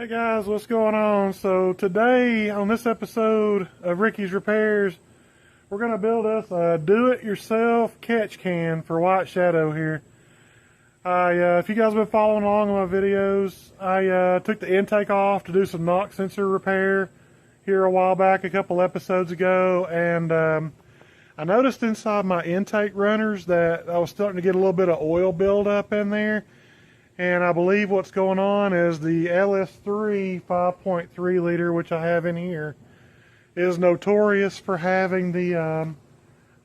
Hey guys, what's going on? So today on this episode of Ricky's Repairs, we're going to build us a do-it-yourself catch can for White Shadow here. If you guys have been following along in my videos, I took the intake off to do some knock sensor repair here a while back, a couple episodes ago, and I noticed inside my intake runners that I was starting to get a little bit of oil buildup in there. And I believe what's going on is the LS3 5.3 liter, which I have in here, is notorious for having the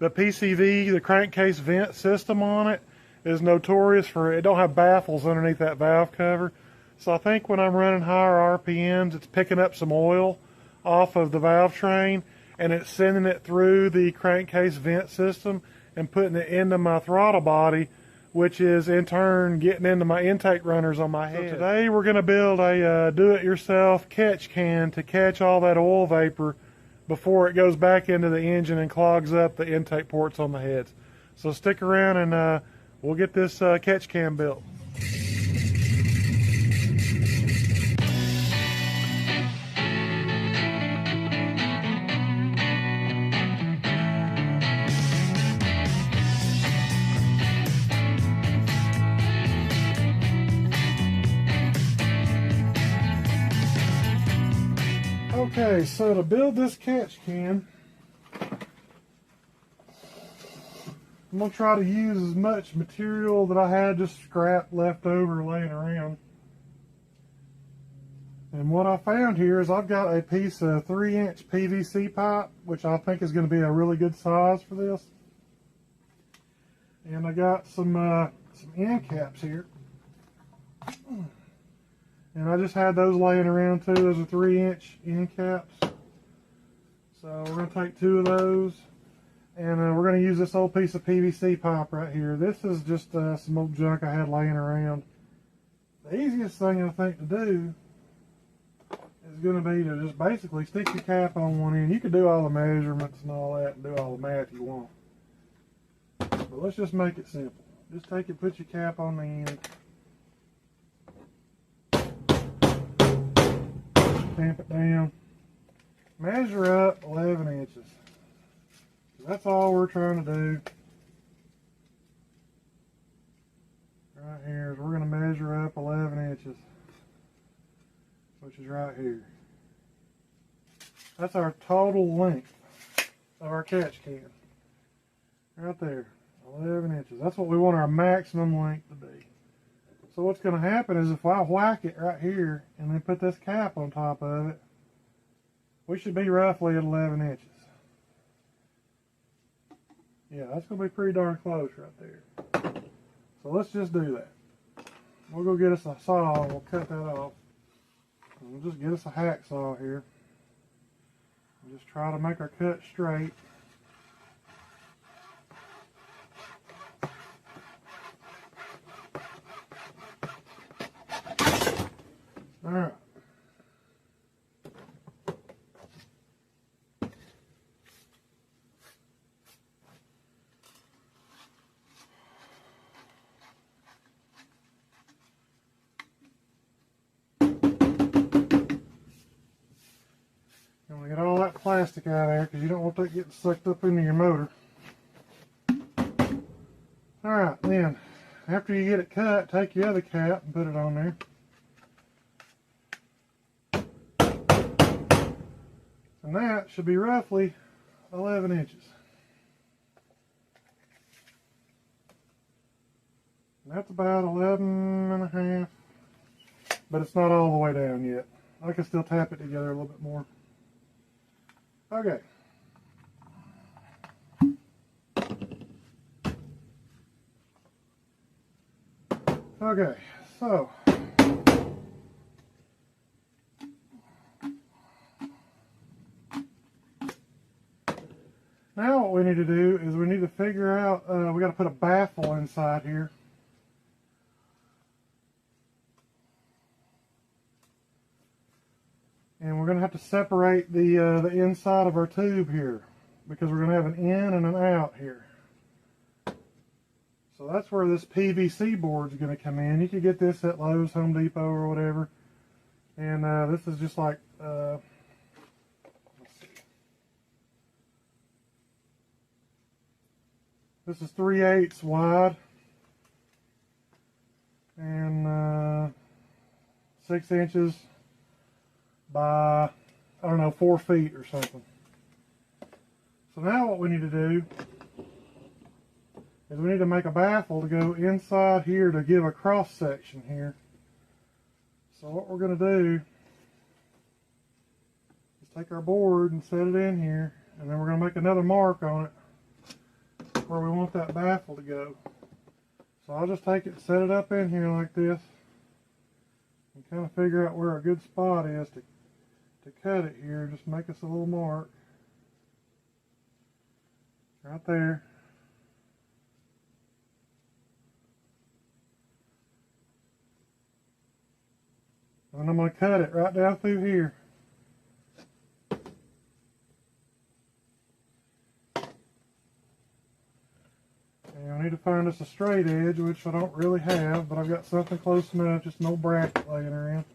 PCV, the crankcase vent system on it, is notorious for it don't have baffles underneath that valve cover. So I think when I'm running higher RPMs, it's picking up some oil off of the valve train, and it's sending it through the crankcase vent system and putting it into my throttle body, which is in turn getting into my intake runners on my head. So today we're going to build a do-it-yourself catch can to catch all that oil vapor before it goes back into the engine and clogs up the intake ports on the heads. So stick around and we'll get this catch can built. Okay, so to build this catch can, I'm going to try to use as much material that I had just scrap left over laying around. And what I found here is I've got a piece of 3-inch PVC pipe, which I think is going to be a really good size for this. And I got some end caps here. And I just had those laying around too. Those are 3-inch end caps. So we're going to take 2 of those. And we're going to use this old piece of PVC pipe right here. This is just some old junk I had laying around. The easiest thing I think to do is going to be to just basically stick your cap on one end. You can do all the measurements and all that and do all the math you want. But let's just make it simple. Just take it, put your cap on the end. Tamp it down. Measure up 11 inches. That's all we're trying to do. Right here is we're going to measure up 11 inches, which is right here. That's our total length of our catch can. Right there, 11 inches. That's what we want our maximum length to be. So what's going to happen is if I whack it right here and then put this cap on top of it, we should be roughly at 11 inches. Yeah, that's going to be pretty darn close right there. So let's just do that. We'll go get us a saw and we'll cut that off. And we'll just get us a hacksaw here. And just try to make our cut straight. Alright. You want to get all that plastic out of there because you don't want that getting sucked up into your motor. Alright, then after you get it cut, take your other cap and put it on there. And that should be roughly 11 inches. And that's about 11 and a half, but it's not all the way down yet. I can still tap it together a little bit more. Okay. Okay, so now what we need to do is we need to figure out, we got to put a baffle inside here. And we're going to have to separate the inside of our tube here because we're going to have an in and an out here. So that's where this PVC board is going to come in. You can get this at Lowe's, Home Depot, or whatever. And this is just like, let's see. This is 3/8 wide and 6 inches by, I don't know, 4 feet or something. So now what we need to do is we need to make a baffle to go inside here to give a cross section here. So what we're going to do is take our board and set it in here, and then we're going to make another mark on it where we want that baffle to go. So I'll just take it and set it up in here like this and kind of figure out where a good spot is to cut it here. Just make us a little mark right there. And I'm going to cut it right down through here. And I need to find us a straight edge, which I don't really have, but I've got something close enough, just no bracket laying around.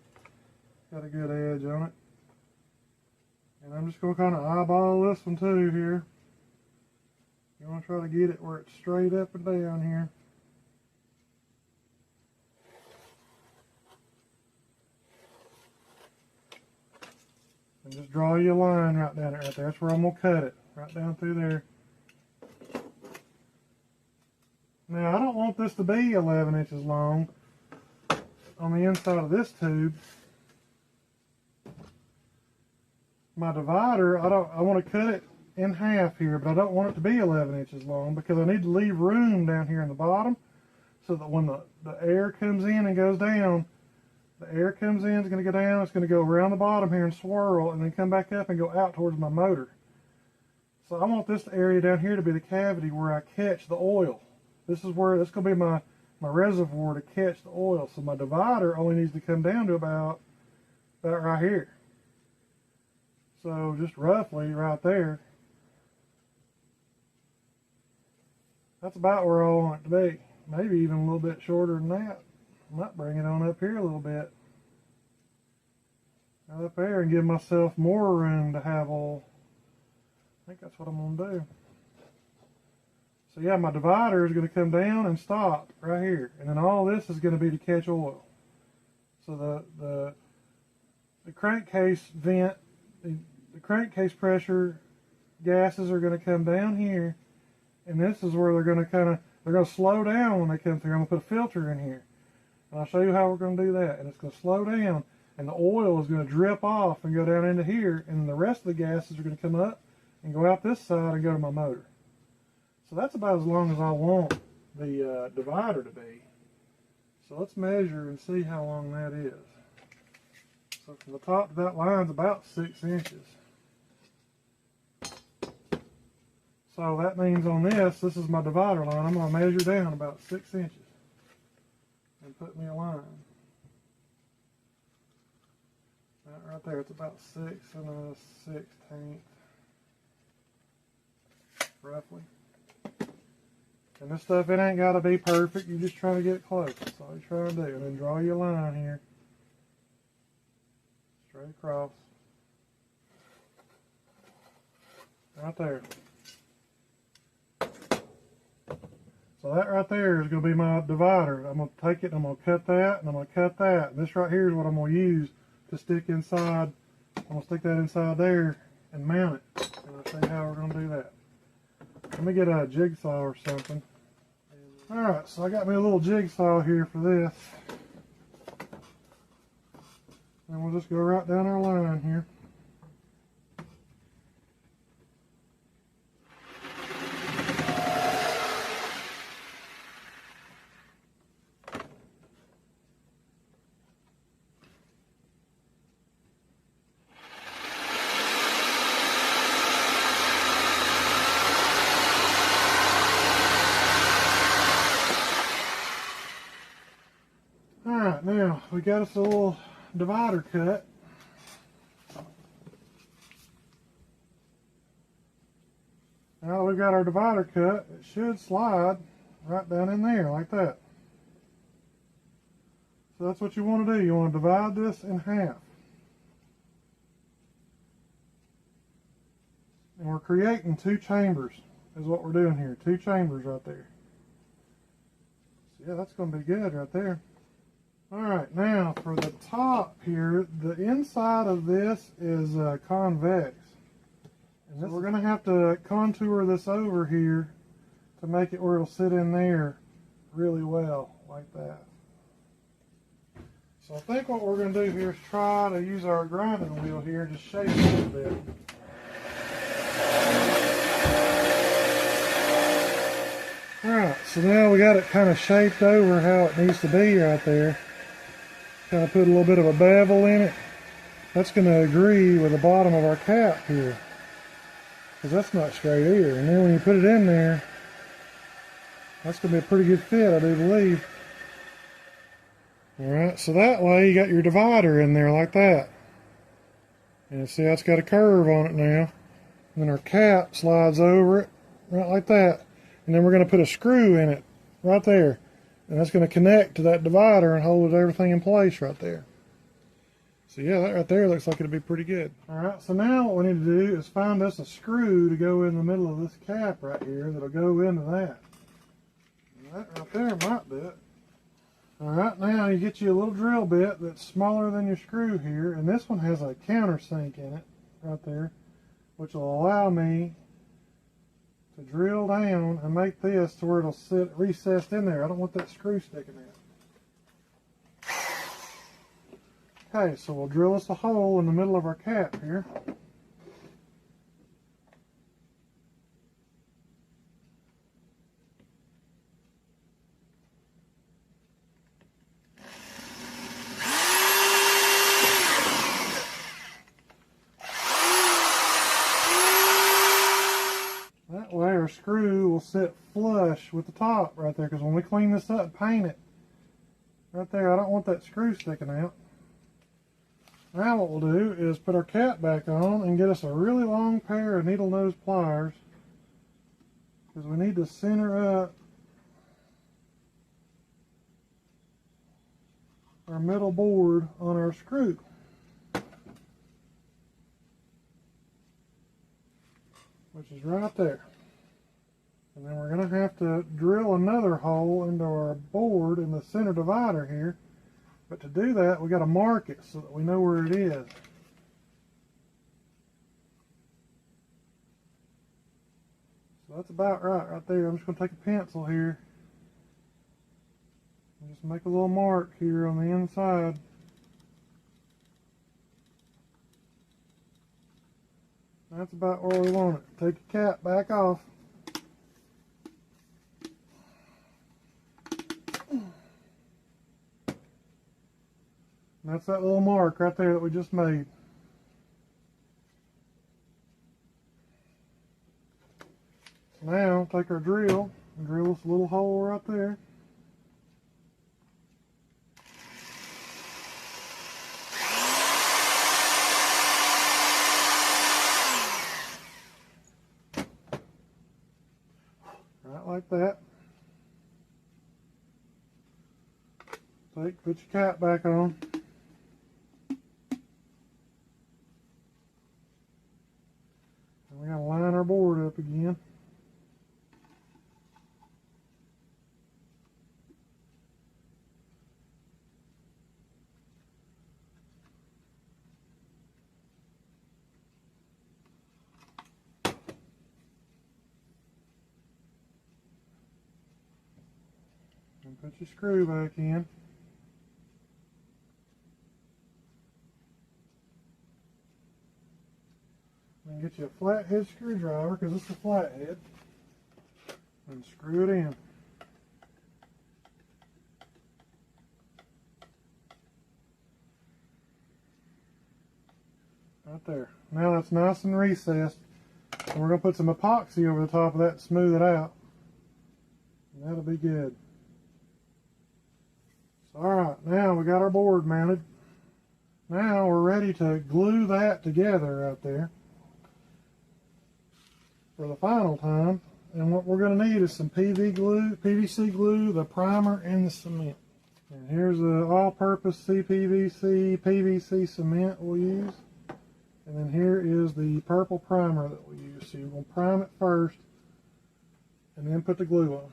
Got a good edge on it. And I'm just going to kind of eyeball this one too here. You want to try to get it where it's straight up and down here. And just draw you a line right down it right there. That's where I'm going to cut it, right down through there. Now, I don't want this to be 11 inches long on the inside of this tube. My divider, I want to cut it in half here, but I don't want it to be 11 inches long because I need to leave room down here in the bottom so that when the air comes in and goes down, the air comes in, it's going to go down, it's going to go around the bottom here and swirl and then come back up and go out towards my motor. So I want this area down here to be the cavity where I catch the oil. This is where, that's going to be my reservoir to catch the oil. So my divider only needs to come down to about right here. So just roughly right there. That's about where I want it to be. Maybe even a little bit shorter than that. I might bring it on up here a little bit. Right up there and give myself more room to have oil. I think that's what I'm going to do. So yeah, my divider is going to come down and stop right here. And then all this is going to be to catch oil. So the crankcase vent, the crankcase pressure gases are going to come down here. And this is where they're going to slow down when they come through. I'm going to put a filter in here. And I'll show you how we're going to do that. And it's going to slow down, and the oil is going to drip off and go down into here, and then the rest of the gases are going to come up and go out this side and go to my motor. So that's about as long as I want the divider to be. So let's measure and see how long that is. So from the top to that line is about 6 inches. So that means on this is my divider line. I'm going to measure down about 6 inches. And put me a line. That right there, it's about 6 1/16, roughly. And this stuff, it ain't got to be perfect. You're just trying to get it close. That's all you're trying to do. And then draw your line here. Straight across. Right there. So that right there is going to be my divider. I'm going to take it and I'm going to cut that and I'm going to cut that. And this right here is what I'm going to use to stick inside. I'm going to stick that inside there and mount it. And I'll show you how we're going to do that. Let me get a jigsaw or something. Alright, so I got me a little jigsaw here for this. And we'll just go right down our line here. Alright, now we got us a little divider cut. Now that we've got our divider cut, it should slide right down in there like that. So that's what you want to do. You want to divide this in half. And we're creating 2 chambers is what we're doing here. 2 chambers right there. So yeah, that's going to be good right there. Alright, now for the top here, the inside of this is convex. And we're going to have to contour this over here to make it where it'll sit in there really well, like that. So I think what we're going to do here is try to use our grinding wheel here to shape it a little bit. Alright, so now we got it kind of shaped over how it needs to be right there. Kind of put a little bit of a bevel in it. That's going to agree with the bottom of our cap here, because that's not straight either. And then when you put it in there, that's going to be a pretty good fit, I do believe. Alright, so that way you got your divider in there like that. And see how it's got a curve on it now. And then our cap slides over it, right like that. And then we're going to put a screw in it, right there. And that's going to connect to that divider and hold everything in place right there. So yeah, that right there looks like it'll be pretty good. Alright, so now what we need to do is find us a screw to go in the middle of this cap right here that'll go into that. And that right there might do it. Alright, now you get you a little drill bit that's smaller than your screw here, and this one has a countersink in it, right there, which will allow me to drill down and make this to where it'll sit recessed in there. I don't want that screw sticking out. Okay, so we'll drill us a hole in the middle of our cap here. That way our screw will sit flush with the top right there, because when we clean this up and paint it, right there, I don't want that screw sticking out. Now what we'll do is put our cap back on and get us a really long pair of needle nose pliers, because we need to center up our middle board on our screw. Which is right there. And then we're going to have to drill another hole into our board in the center divider here. But to do that, we got to mark it so that we know where it is. So that's about right there. I'm just going to take a pencil here and just make a little mark here on the inside. That's about where we want it. Take your cap back off. And that's that little mark right there that we just made. Now take our drill and drill us a little hole right there. Like that. Put your cap back on. And we gotta line our board up again. Put your screw back in. And get you a flathead screwdriver, because it's a flathead, and screw it in. Right there. Now that's nice and recessed. And we're going to put some epoxy over the top of that to smooth it out. And that'll be good. Alright, now we got our board mounted. Now we're ready to glue that together right there for the final time. And what we're going to need is some PVC glue, the primer, and the cement. And here's the all-purpose CPVC, PVC cement we'll use. And then here is the purple primer that we use. So you're going to prime it first and then put the glue on.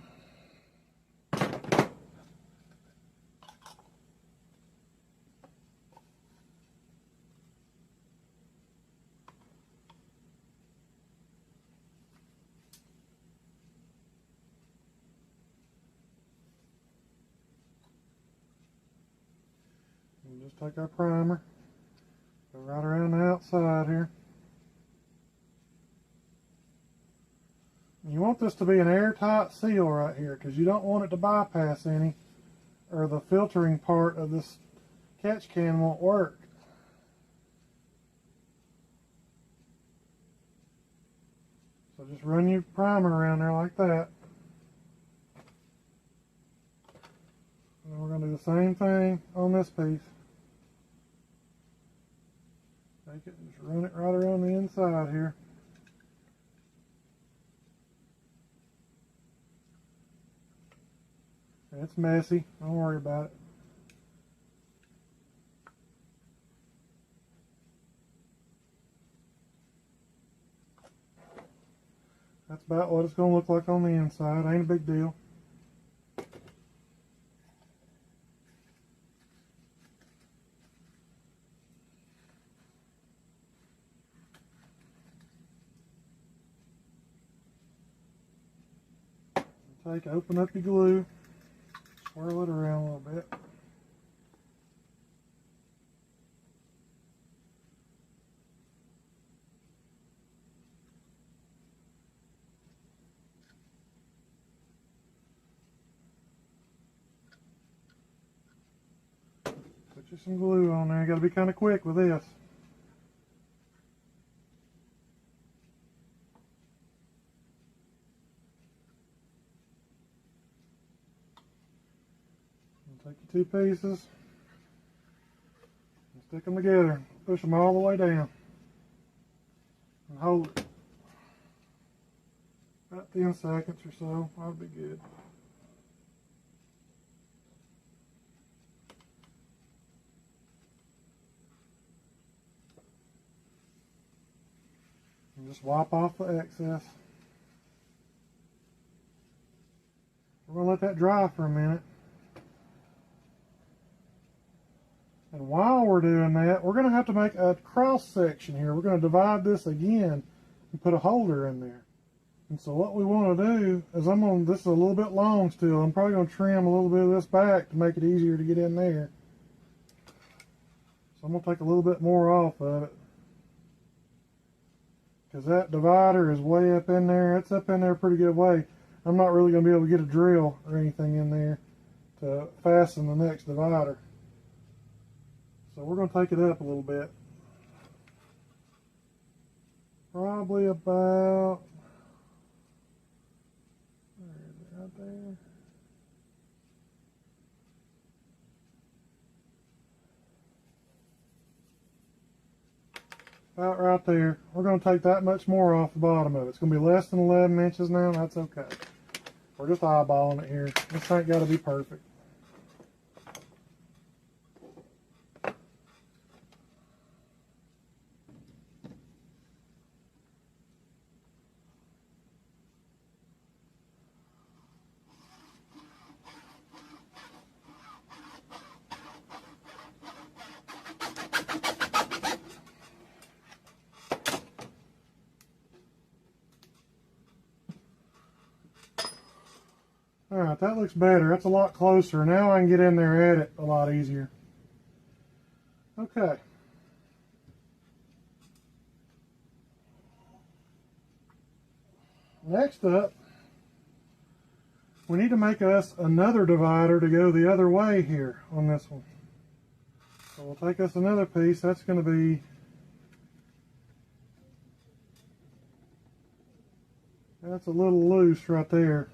And just take our primer, go right around the outside here. You want this to be an airtight seal right here because you don't want it to bypass any, or the filtering part of this catch can won't work. So just run your primer around there like that. And then we're going to do the same thing on this piece. Take it and just run it right around the inside here. It's messy, don't worry about it. That's about what it's going to look like on the inside, ain't a big deal. Open up your glue, swirl it around a little bit. Put you some glue on there. You got to be kind of quick with this. Take your two pieces and stick them together. Push them all the way down and hold it. About 10 seconds or so, that'll be good. And just wipe off the excess. We're going to let that dry for a minute. And while we're doing that, we're going to have to make a cross section here. We're going to divide this again and put a holder in there. And so what we want to do is this is a little bit long still. I'm probably going to trim a little bit of this back to make it easier to get in there. So I'm going to take a little bit more off of it. Because that divider is way up in there. It's up in there a pretty good way. I'm not really going to be able to get a drill or anything in there to fasten the next divider. So we're going to take it up a little bit. Probably about, where is it, right there? About right there. We're going to take that much more off the bottom of it. It's going to be less than 11 inches now, and that's okay. We're just eyeballing it here. This ain't got to be perfect. Alright, that looks better. That's a lot closer. Now I can get in there and edit a lot easier. Okay. Next up, we need to make us another divider to go the other way here on this one. So we'll take us another piece. That's going to be, that's a little loose right there.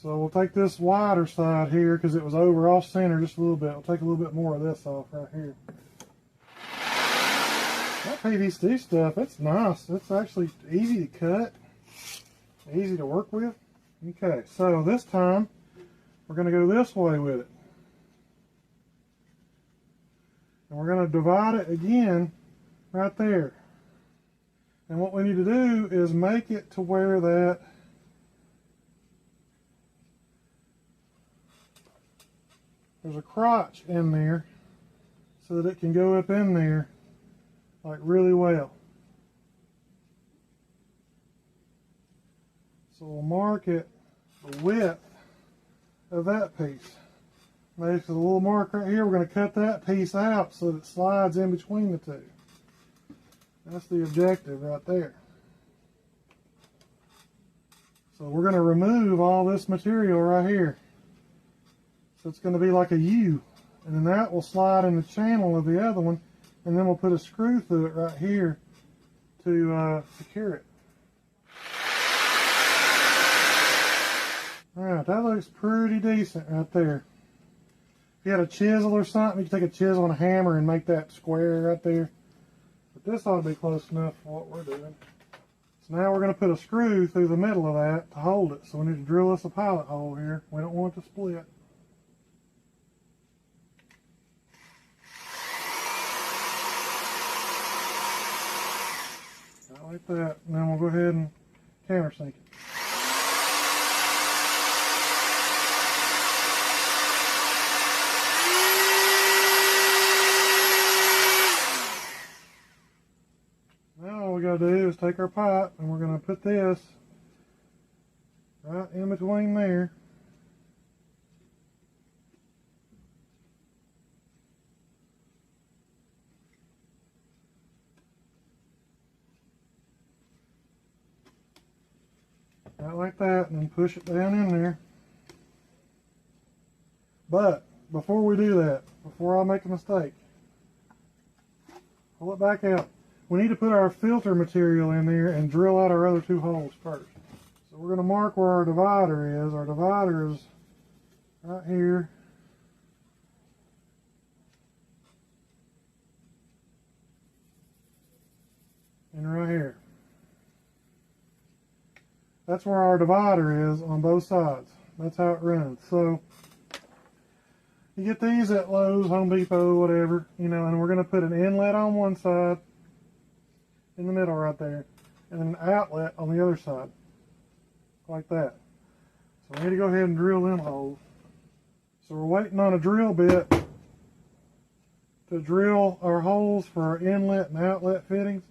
So we'll take this wider side here because it was over off center just a little bit. We'll take a little bit more of this off right here. That PVC stuff, it's nice. It's actually easy to cut, easy to work with. Okay, so this time we're going to go this way with it. And we're going to divide it again right there. And what we need to do is make it to where that there's a crotch in there so that it can go up in there like really well. So we'll mark it the width of that piece. Makes a little mark right here. We're going to cut that piece out so that it slides in between the two. That's the objective right there. So we're going to remove all this material right here. So it's going to be like a U. And then that will slide in the channel of the other one. And then we'll put a screw through it right here to secure it. Alright, that looks pretty decent right there. If you had a chisel or something, you could take a chisel and a hammer and make that square right there. But this ought to be close enough for what we're doing. So now we're going to put a screw through the middle of that to hold it. So we need to drill us a pilot hole here. We don't want it to split. Not like that. And then we'll go ahead and countersink it. To do is take our pipe and we're going to put this right in between there. Right like that, and then push it down in there. But before we do that, before I make a mistake, pull it back out. We need to put our filter material in there and drill out our other two holes first. So we're going to mark where our divider is. Our divider is right here. And right here. That's where our divider is on both sides. That's how it runs. So you get these at Lowe's, Home Depot, whatever, you know, and we're going to put an inlet on one side in the middle right there, and then an outlet on the other side, like that. So we need to go ahead and drill them holes. So we're waiting on a drill bit to drill our holes for our inlet and outlet fittings,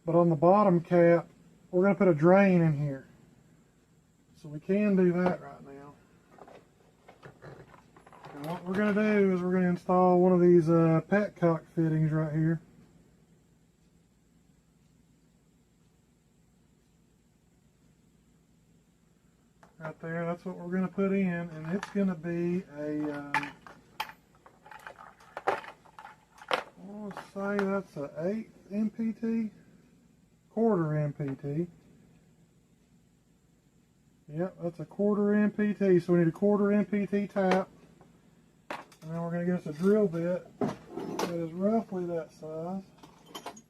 but on the bottom cap, we're going to put a drain in here. So we can do that right now. And what we're going to do is we're going to install one of these petcock fittings right here. Right there, that's what we're going to put in, and it's going to be a, I want to say that's an 1/8 MPT, quarter MPT. Yep, that's a quarter MPT, so we need a quarter MPT tap, and then we're going to get us a drill bit that is roughly that size.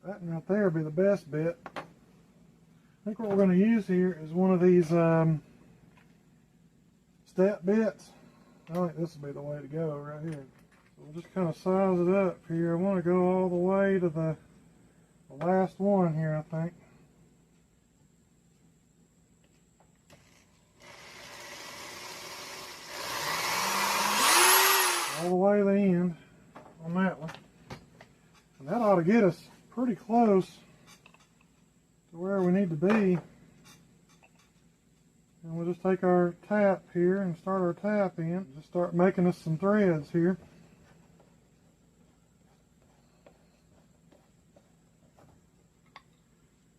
That one right there will be the best bit. I think what we're going to use here is one of these step bits. I think this will be the way to go right here. So we'll just kind of size it up here. I want to go all the way to the last one here, I think. All the way to the end on that one. And that ought to get us pretty close to where we need to be. And we'll just take our tap here and start our tap in. Just start making us some threads here.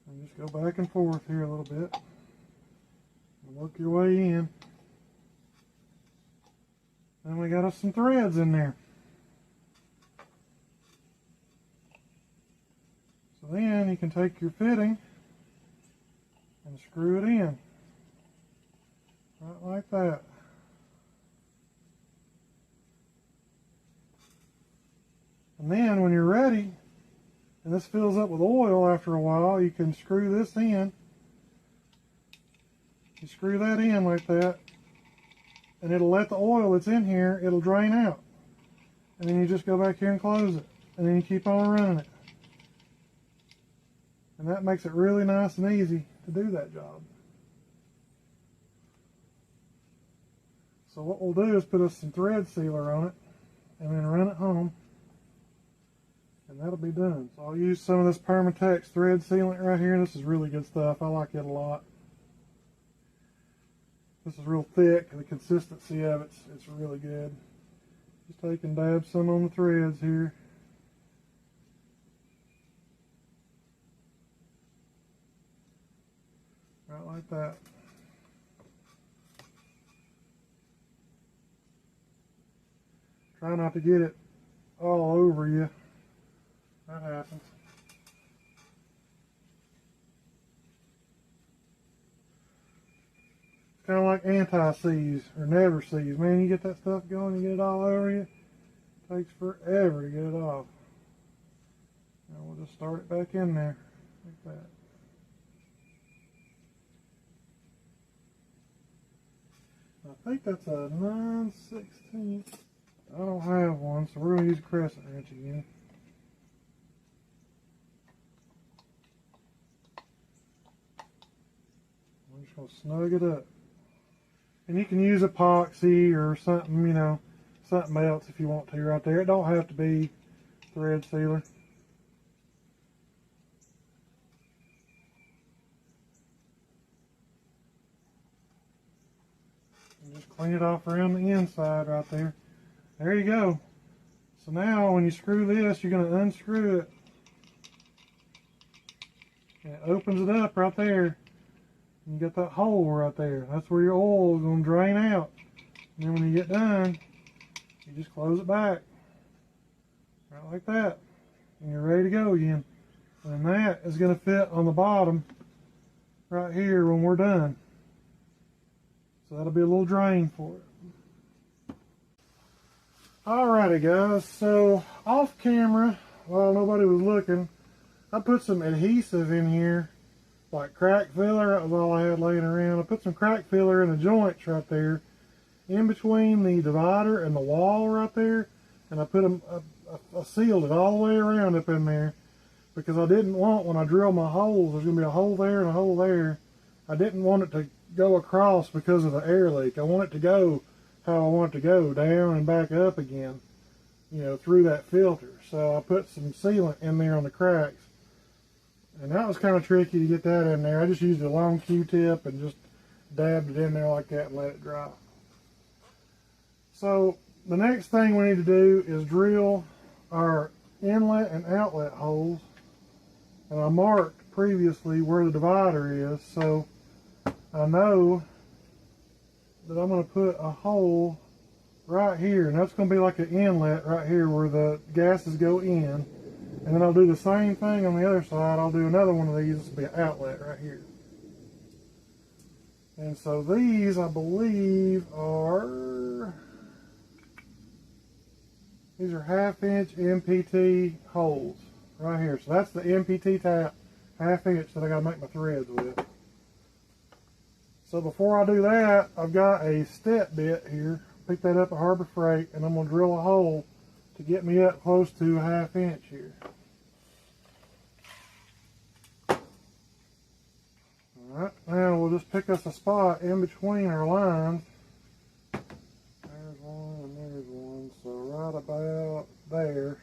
And just go back and forth here a little bit. And work your way in. And we got us some threads in there. So then you can take your fitting and screw it in. Right like that. And then when you're ready, and this fills up with oil after a while, you can screw this in. You screw that in like that, and it'll let the oil that's in here, it'll drain out. And then you just go back here and close it. and then you keep on running it. And that makes it really nice and easy to do that job. So what we'll do is put us some thread sealer on it and then run it home, and that'll be done. So I'll use some of this Permatex thread sealant right here. This is really good stuff. I like it a lot. This is real thick. The consistency of it's really good. Just take and dab some on the threads here. Right like that. Try not to get it all over you. That happens. It's kind of like anti-seize or never seize. Man, you get that stuff going, you get it all over you. It takes forever to get it off. Now we'll just start it back in there like that. I think that's a 9/16. I don't have one, so we're going to use a crescent wrench again. We're just going to snug it up. And you can use epoxy or something, you know, something else if you want to right there. It don't have to be thread sealer. And just clean it off around the inside right there. There you go. So now when you screw this, you're going to unscrew it. And it opens it up right there. And you got that hole right there. That's where your oil is going to drain out. And then when you get done, you just close it back. Right like that. And you're ready to go again. And that is going to fit on the bottom right here when we're done. So that'll be a little drain for it. Alrighty guys, so off camera, while nobody was looking, I put some adhesive in here, like crack filler. That was all I had laying around. I put some crack filler in the joints right there, in between the divider and the wall right there, and I put them, I sealed it all the way around up in there, because I didn't want, when I drill my holes, there's going to be a hole there and a hole there. I didn't want it to go across because of the air leak. I want it to go how I want it to go, down and back up again, you know, through that filter. So I put some sealant in there on the cracks, and that was kind of tricky to get that in there. I just used a long Q-tip and just dabbed it in there like that and let it dry. So the next thing we need to do is drill our inlet and outlet holes, and I marked previously where the divider is, so I know that I'm going to put a hole right here, and that's going to be like an inlet right here where the gases go in, and then I'll do the same thing on the other side. I'll do another one of these. This will be an outlet right here. And so these, I believe, are, these are 1/2-inch MPT holes right here. So that's the MPT tap, 1/2 inch that I got to make my threads with. So before I do that, I've got a step bit here. Pick that up at Harbor Freight, and I'm going to drill a hole to get me up close to 1/2 inch here. Alright, now we'll just pick us a spot in between our lines. There's one and there's one, so right about there.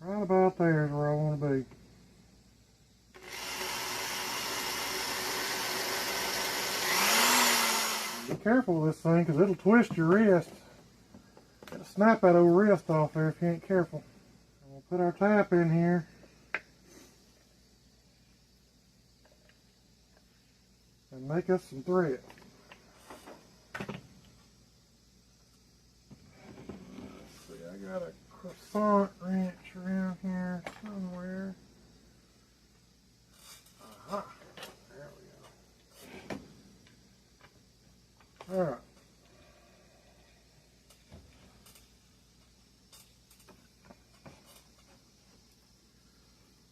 Right about there is where I want to be. Be careful with this thing, because it'll twist your wrist. It'll snap that old wrist off there if you ain't careful. And we'll put our tap in here. And make us some thread. Let's see, I got a croissant wrench around here somewhere. Aha. There we go. Alright.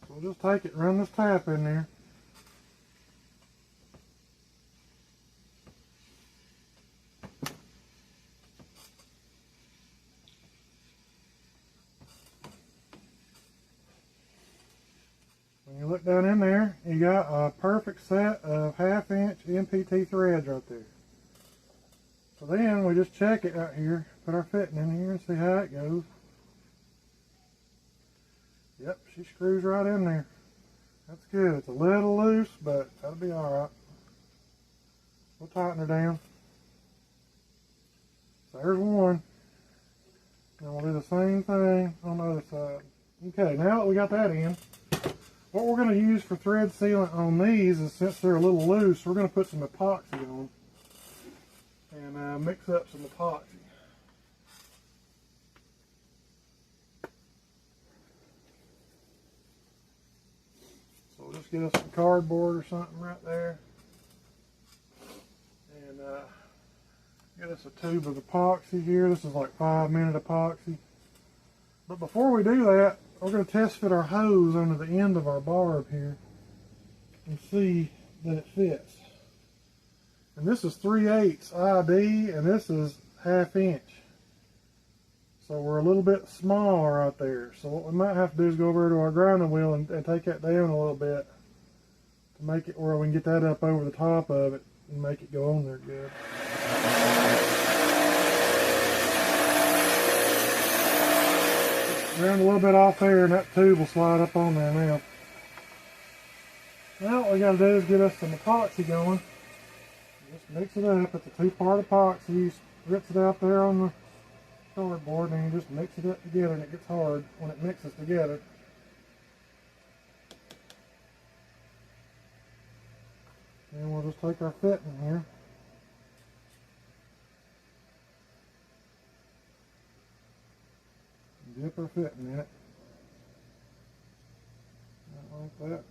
So we'll just take it and run this tap in there. down in there, you got a perfect set of 1/2" MPT threads right there. So then we just check it right here, put our fitting in here and see how it goes. Yep, she screws right in there. That's good. It's a little loose, but that'll be alright. We'll tighten her down. So there's one. And we'll do the same thing on the other side. Okay, now that we got that in, what we're going to use for thread sealant on these is, since they're a little loose, we're going to put some epoxy on and mix up some epoxy. So we'll just get us some cardboard or something right there and get us a tube of epoxy here. This is like 5-minute epoxy. But before we do that, we're going to test fit our hose under the end of our barb here and see that it fits. And this is 3/8 ID and this is 1/2". So we're a little bit small right there. So what we might have to do is go over to our grinding wheel and take that down a little bit to make it where we can get that up over the top of it and make it go on there good. Round a little bit off there and that tube will slide up on there now. Now what we got to do is get us some epoxy going. Just mix it up. It's a 2-part epoxy. You spritz it out there on the cardboard and you just mix it up together, and it gets hard when it mixes together. And we'll just take our fitting here. Dip our fitting in it. Like that.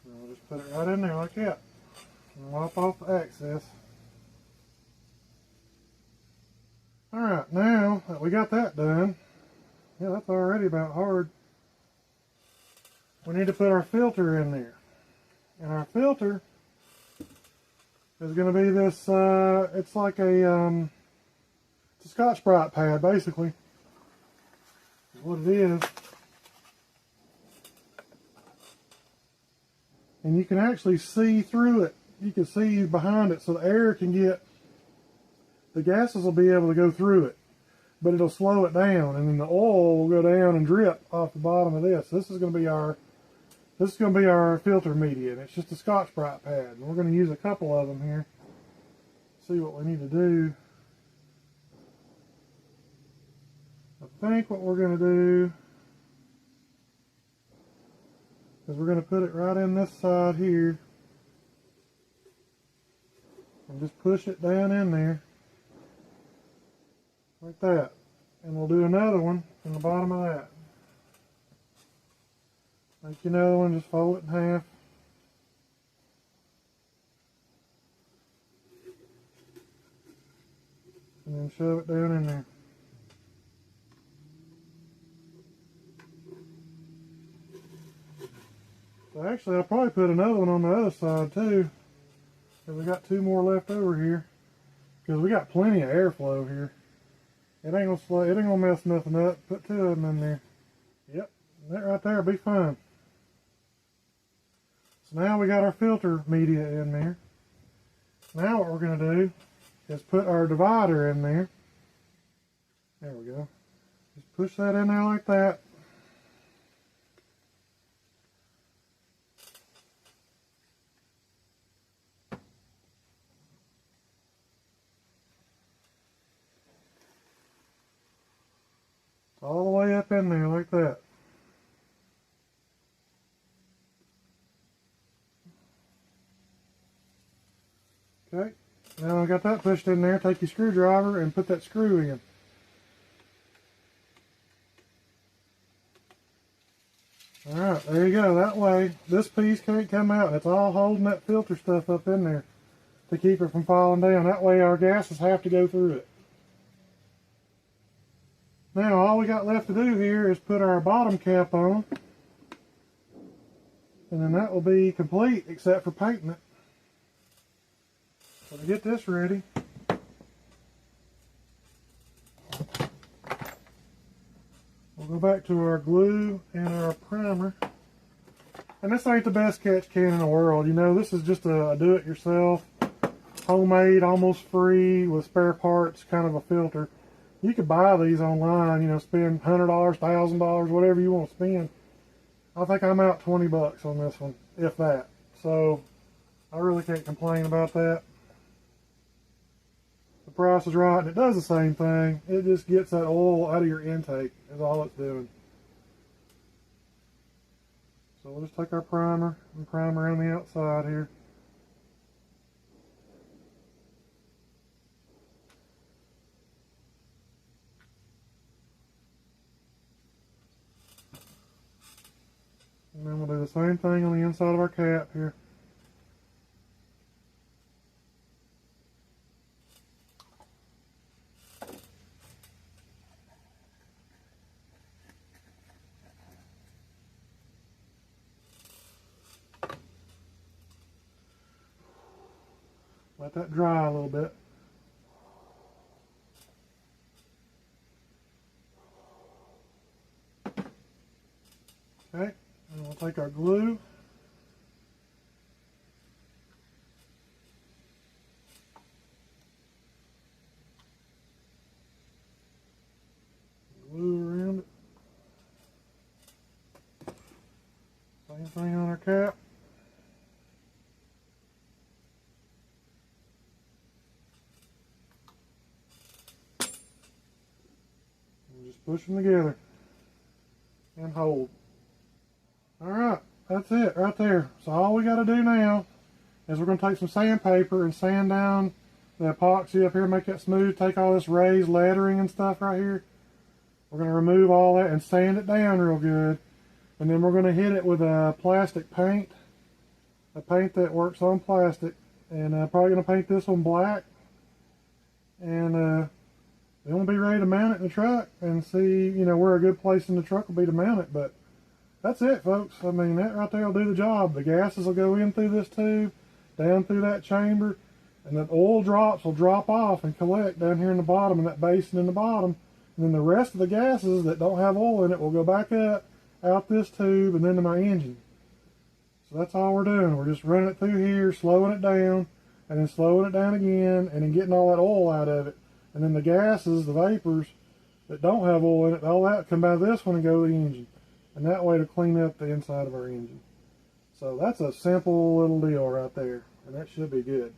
And we'll just put it right in there like that. And wipe off the excess. Alright, now that we got that done, yeah, that's already about hard. We need to put our filter in there. And our filter is going to be this, it's like a, it's a Scotch-Brite pad, basically. That's what it is. And you can actually see through it. You can see behind it, so the air can get, the gases will be able to go through it, but it'll slow it down, and then the oil will go down and drip off the bottom of this. This is going to be our filter media, and it's just a Scotch-Brite pad. And we're going to use a couple of them here. See what we need to do. I think what we're going to do is we're going to put it right in this side here and just push it down in there. Like that. And we'll do another one in the bottom of that. Make another one, just fold it in half. And then shove it down in there. So actually I'll probably put another one on the other side too. Because we got 2 more left over here. Because we got plenty of airflow here. It ain't gonna mess nothing up. Put 2 of them in there. Yep, that right there will be fine. So now we got our filter media in there. Now what we're gonna do is put our divider in there. There we go. Just push that in there like that. All the way up in there like that. Okay, now I got that pushed in there. Take your screwdriver and put that screw in. Alright, there you go. That way this piece can't come out. It's all holding that filter stuff up in there to keep it from falling down. That way our gases have to go through it. Now all we got left to do here is put our bottom cap on. And then that will be complete except for painting it. So to get this ready, we'll go back to our glue and our primer. And this ain't the best catch can in the world. You know, this is just a do-it-yourself, homemade, almost free, with spare parts, kind of a filter. You could buy these online, you know, spend $100, $1,000, whatever you want to spend. I think I'm out 20 bucks on this one, if that. So, I really can't complain about that. The price is right, and it does the same thing. It just gets that oil out of your intake, is all it's doing. So we'll just take our primer and prime around the outside here. And then we'll do the same thing on the inside of our cap here. Let that dry a little bit. Okay, and we'll take our glue. Glue around it. Same thing on our cap. Push them together and hold. Alright, that's it right there. So all we got to do now is we're going to take some sandpaper and sand down the epoxy up here, make it smooth, take all this raised lettering and stuff right here. We're going to remove all that and sand it down real good. And then we're going to hit it with a plastic paint, a paint that works on plastic. And I'm probably going to paint this one black. And then we'll be ready to mount it in the truck and see, you know, where a good place in the truck will be to mount it. But that's it, folks. I mean, that right there will do the job. The gases will go in through this tube, down through that chamber, and the oil drops will drop off and collect down here in the bottom, in that basin in the bottom. And then the rest of the gases that don't have oil in it will go back up, out this tube, and then to my engine. So that's all we're doing. We're just running it through here, slowing it down, and then slowing it down again, and then getting all that oil out of it. And then the gases, the vapors that don't have oil in it, all that come out of this one and go to the engine. And that way to clean up the inside of our engine. So that's a simple little deal right there. And that should be good.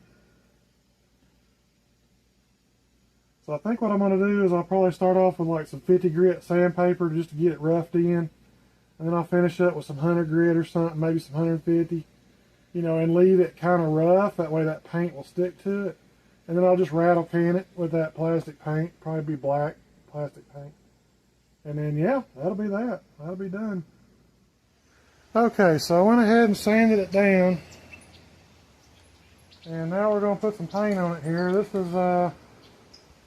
So I think what I'm going to do is I'll probably start off with like some 50 grit sandpaper just to get it roughed in. And then I'll finish up with some 100 grit or something, maybe some 150. You know, and leave it kind of rough. That way that paint will stick to it. And then I'll just rattle can it with that plastic paint. Probably be black plastic paint. And then, yeah, that'll be that. That'll be done. Okay, so I went ahead and sanded it down. And now we're going to put some paint on it here. This is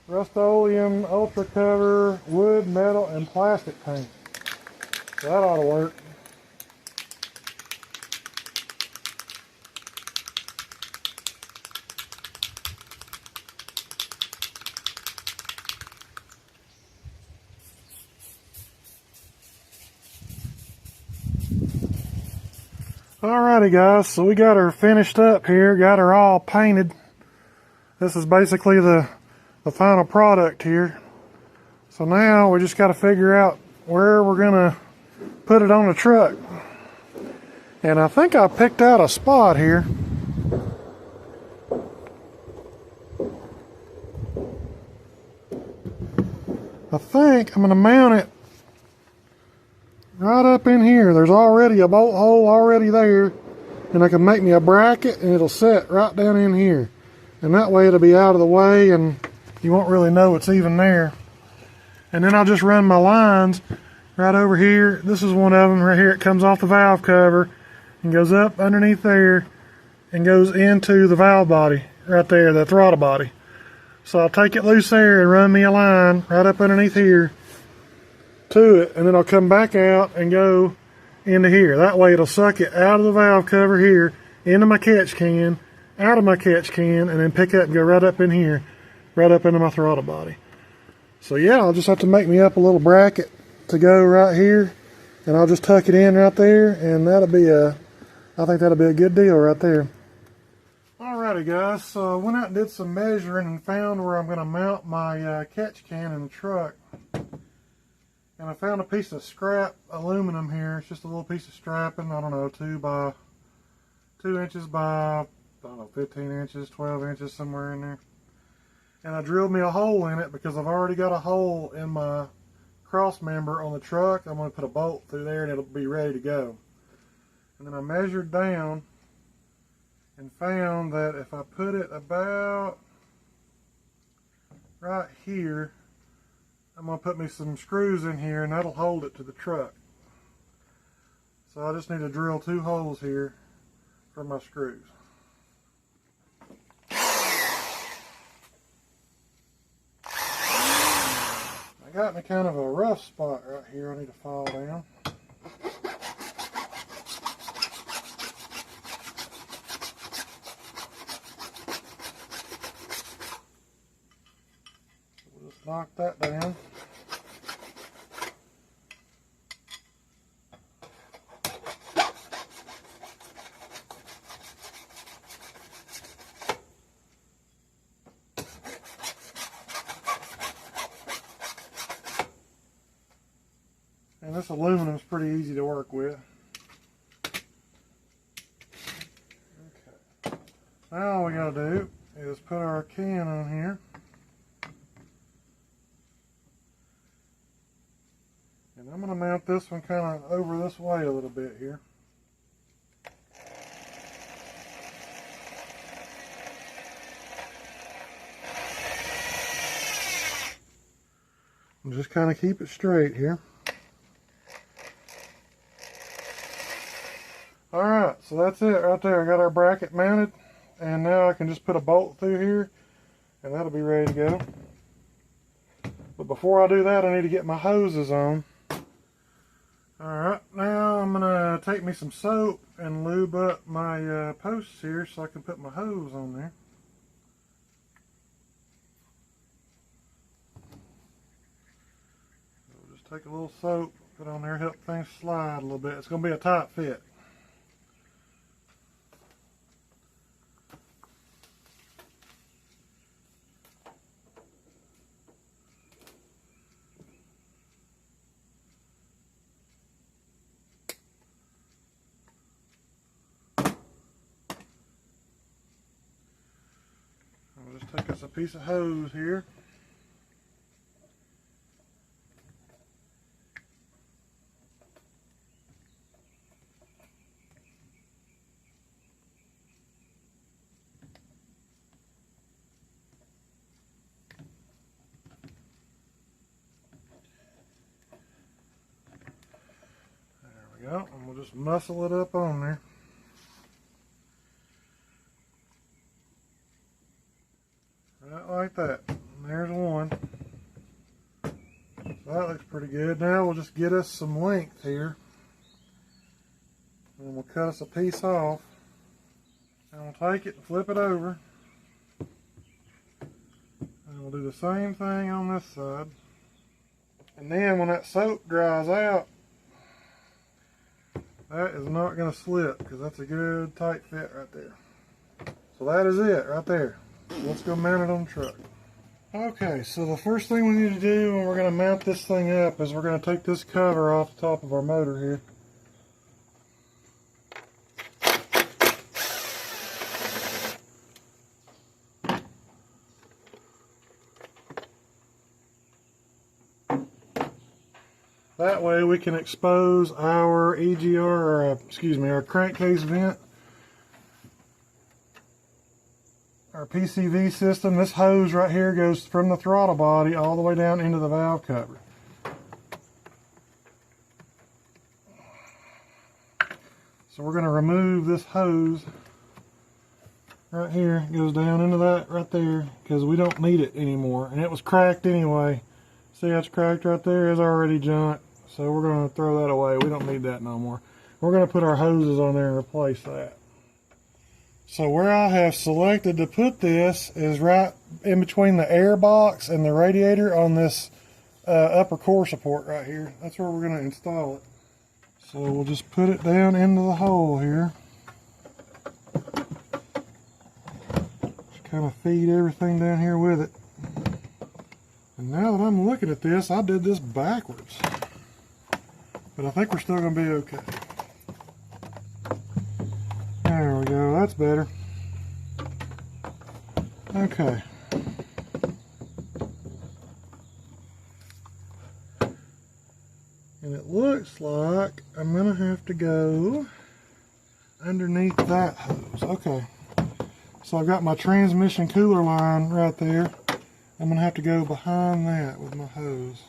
Rust-Oleum Ultra Cover wood, metal, and plastic paint. So that ought to work. Alrighty guys, so we got her finished up here, got her all painted. This is basically the final product here. So now we just got to figure out where we're gonna put it on the truck. And I think I picked out a spot here. I think I'm gonna mount it right up in here. There's already a bolt hole already there, and I can make me a bracket and it'll set right down in here, and that way it'll be out of the way and you won't really know it's even there. And then I'll just run my lines right over here. This is one of them right here. It comes off the valve cover and goes up underneath there and goes into the valve body right there, the throttle body. So I'll take it loose there and run me a line right up underneath here to it, and then I'll come back out and go into here. That way it'll suck it out of the valve cover here, into my catch can, out of my catch can, and then pick up and go right up in here, right up into my throttle body. So yeah, I'll just have to make me up a little bracket to go right here, and I'll just tuck it in right there, and I think that'll be a good deal right there. Alrighty guys, so I went out and did some measuring and found where I'm going to mount my catch can in the truck. And I found a piece of scrap aluminum here. It's just a little piece of strapping, I don't know, 2 inches by, I don't know, 15 inches, 12 inches, somewhere in there. And I drilled me a hole in it because I've already got a hole in my cross member on the truck. I'm going to put a bolt through there and it'll be ready to go. And then I measured down and found that if I put it about right here, I'm going to put me some screws in here and that'll hold it to the truck. So I just need to drill 2 holes here for my screws. I got me kind of a rough spot right here I need to fall down. We'll just knock that down. And this aluminum is pretty easy to work with. Okay. Now all we gotta do is put our can on here. And I'm gonna mount this one kind of over this way a little bit here. And just kind of keep it straight here. Alright, so that's it right there. I got our bracket mounted, and now I can just put a bolt through here and that'll be ready to go. But before I do that, I need to get my hoses on. Alright, now I'm going to take me some soap and lube up my posts here so I can put my hose on there. So just take a little soap, put on there, help things slide a little bit. It's going to be a tight fit. I'll just take us a piece of hose here. There we go, and we'll just muscle it up on there. Right like that. And there's one. So that looks pretty good. Now we'll just get us some length here. And we'll cut us a piece off. And we'll take it and flip it over. And we'll do the same thing on this side. And then when that soap dries out, that is not going to slip because that's a good tight fit right there. So that is it right there. Let's go mount it on the truck. Okay, so the first thing we need to do when we're going to mount this thing up is we're going to take this cover off the top of our motor here. That way we can expose our EGR, or our crankcase vent, our PCV system. This hose right here goes from the throttle body all the way down into the valve cover. So we're going to remove this hose right here. It goes down into that right there because we don't need it anymore. And it was cracked anyway. See how it's cracked right there? It's already junk. So we're going to throw that away. We don't need that no more. We're going to put our hoses on there and replace that. So where I have selected to put this is right in between the air box and the radiator on this upper core support right here. That's where we're going to install it. So we'll just put it down into the hole here. Just kind of feed everything down here with it. And now that I'm looking at this, I did this backwards. But I think we're still going to be okay. There we go, that's better. Okay. And it looks like I'm going to have to go underneath that hose. Okay. So I've got my transmission cooler line right there. I'm going to have to go behind that with my hose.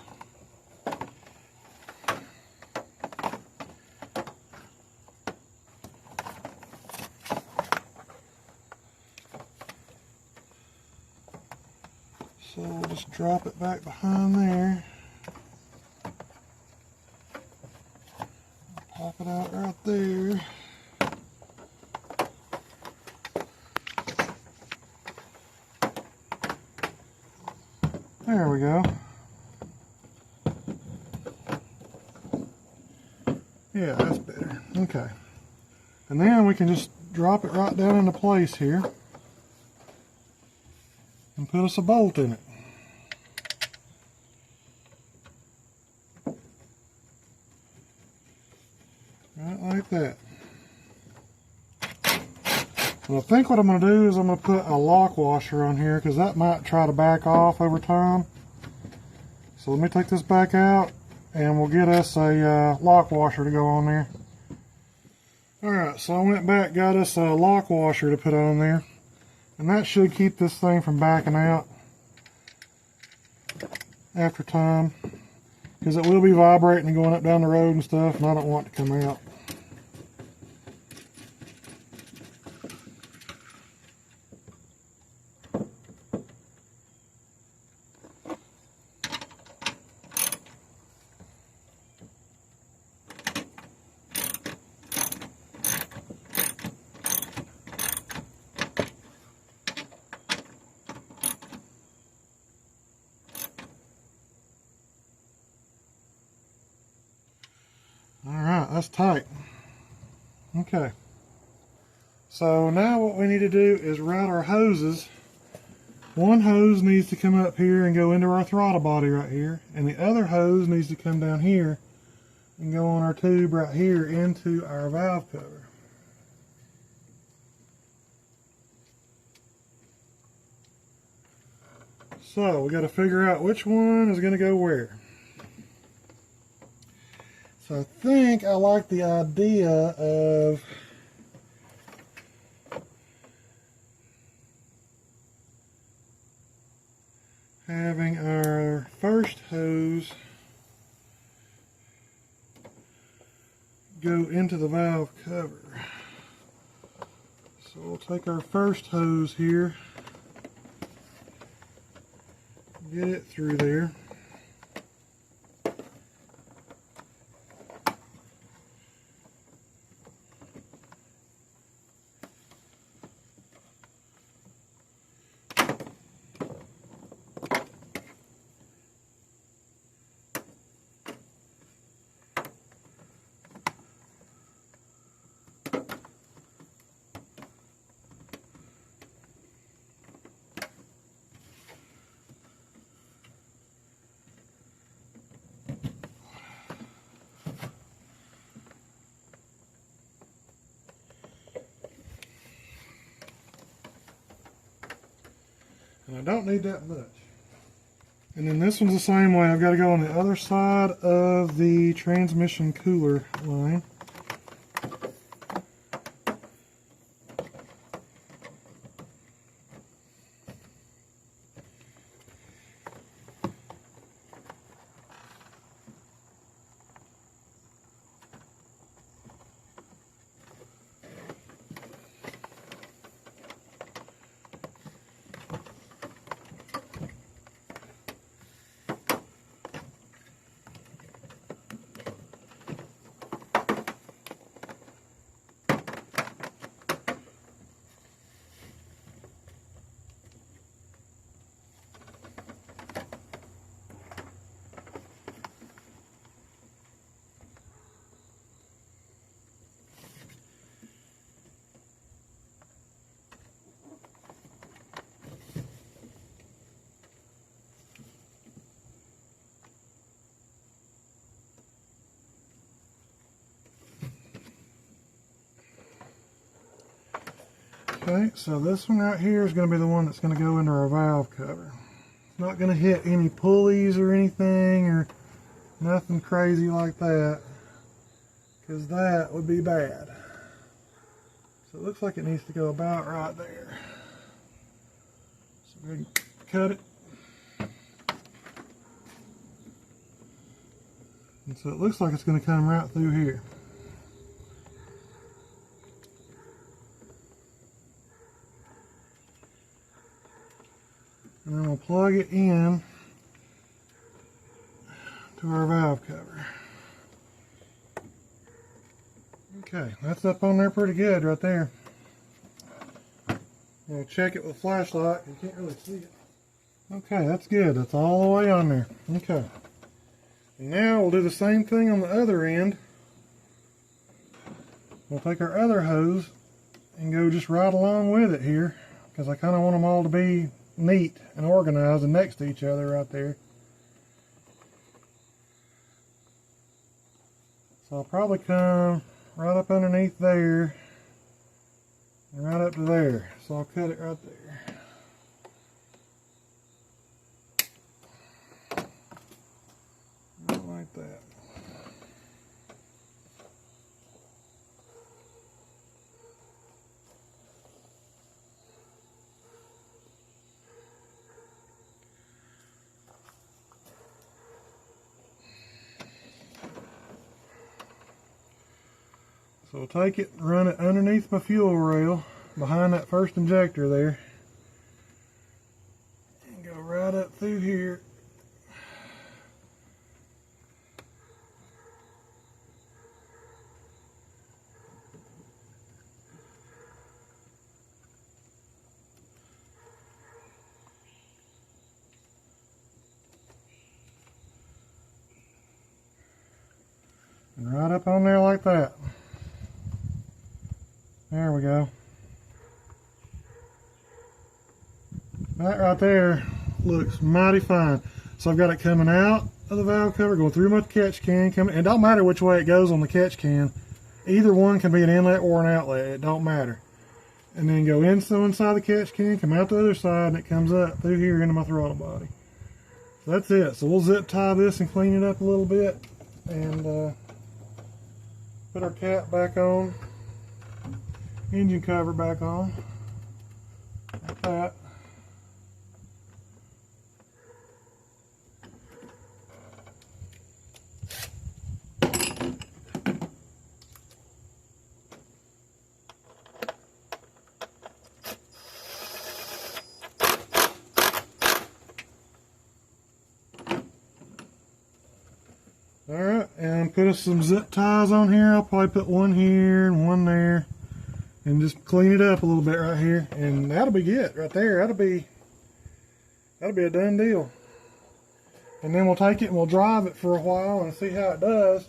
So we'll just drop it back behind there. Pop it out right there. There we go. Yeah, that's better. Okay. And then we can just drop it right down into place here and put us a bolt in it. Right like that. And I think what I'm going to do is I'm going to put a lock washer on here because that might try to back off over time. So let me take this back out and we'll get us a lock washer to go on there. Alright, so I went back, got us a lock washer to put on there. And that should keep this thing from backing out after time. Because it will be vibrating and going up down the road and stuff, and I don't want it to come out. Alright, that's tight. Okay. So now what we need to do is route our hoses. One hose needs to come up here and go into our throttle body right here. And the other hose needs to come down here and go on our tube right here into our valve cover. So we got to figure out which one is going to go where. So I think I like the idea of having our first hose go into the valve cover. So we'll take our first hose here, get it through there. And I don't need that much. And then this one's the same way. I've got to go on the other side of the transmission cooler line. Okay, so this one right here is going to be the one that's going to go into our valve cover. It's not going to hit any pulleys or anything or nothing crazy like that, because that would be bad. So it looks like it needs to go about right there. So go ahead and cut it. And so it looks like it's going to come right through here. And then we'll plug it in to our valve cover. Okay, that's up on there pretty good right there. We'll check it with a flashlight. You can't really see it. Okay, that's good. That's all the way on there. Okay. And now we'll do the same thing on the other end. We'll take our other hose and go just right along with it here, because I kind of want them all to be neat and organized and next to each other right there. So I'll probably come right up underneath there and right up to there. So I'll cut it right there. Right like that. So we'll take it and run it underneath my fuel rail behind that first injector there. And go right up through here. And right up on there like that. There we go. That right there looks mighty fine. So I've got it coming out of the valve cover, going through my catch can, coming. It don't matter which way it goes on the catch can. Either one can be an inlet or an outlet. It don't matter. And then go inside the catch can, come out the other side, and it comes up through here into my throttle body. So that's it. So we'll zip tie this and clean it up a little bit, and put our cap back on. Engine cover back on, like that. Alright, and put us some zip ties on here. I'll probably put one here and one there. And just clean it up a little bit right here, and that'll be it right there. That'll be a done deal. And then we'll take it and we'll drive it for a while and see how it does.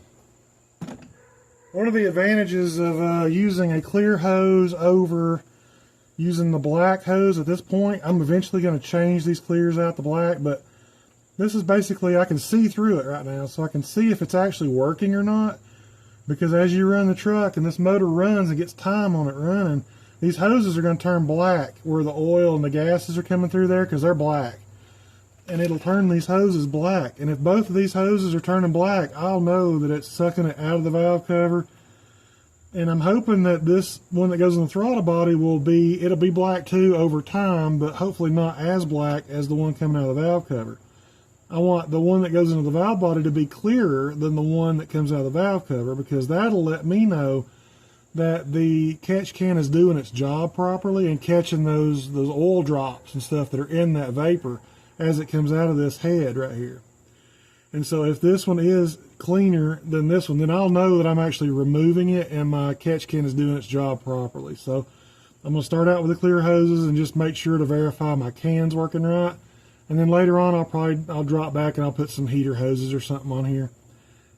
One of the advantages of using a clear hose over using the black hose at this point, I'm eventually going to change these clears out to black, but this is basically, I can see through it right now, so I can see if it's actually working or not. Because as you run the truck and this motor runs and gets time on it running, these hoses are going to turn black where the oil and the gases are coming through there, because they're black. And it'll turn these hoses black. And if both of these hoses are turning black, I'll know that it's sucking it out of the valve cover. And I'm hoping that this one that goes in the throttle body it'll be black too over time, but hopefully not as black as the one coming out of the valve cover. I want the one that goes into the valve body to be clearer than the one that comes out of the valve cover, because that'll let me know that the catch can is doing its job properly and catching those oil drops and stuff that are in that vapor as it comes out of this head right here. And so if this one is cleaner than this one, then I'll know that I'm actually removing it and my catch can is doing its job properly. So I'm going to start out with the clear hoses and just make sure to verify my can's working right. And then later on, I'll drop back and I'll put some heater hoses or something on here.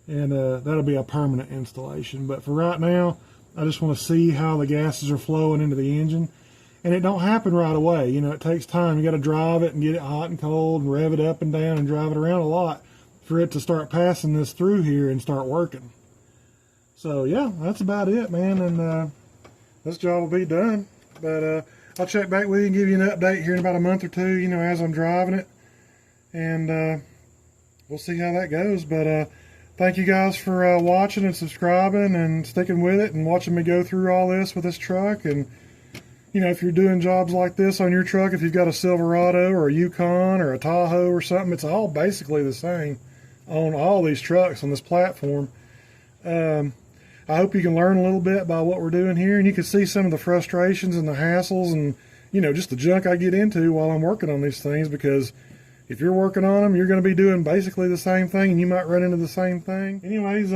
And that'll be a permanent installation. But for right now, I just want to see how the gases are flowing into the engine. And it don't happen right away. You know, it takes time. You got to drive it and get it hot and cold and rev it up and down and drive it around a lot for it to start passing this through here and start working. So yeah, that's about it, man. And this job will be done. But I'll check back with you and give you an update here in about a month or two, you know, as I'm driving it. And we'll see how that goes. But thank you guys for watching and subscribing and sticking with it and watching me go through all this with this truck. And, you know, if you're doing jobs like this on your truck, if you've got a Silverado or a Yukon or a Tahoe or something, it's all basically the same on all these trucks on this platform. I hope you can learn a little bit by what we're doing here, and you can see some of the frustrations and the hassles and, you know, just the junk I get into while I'm working on these things, because if you're working on them, you're going to be doing basically the same thing, and you might run into the same thing. Anyways,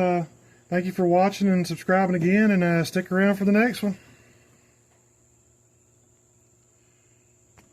thank you for watching and subscribing again, and stick around for the next one.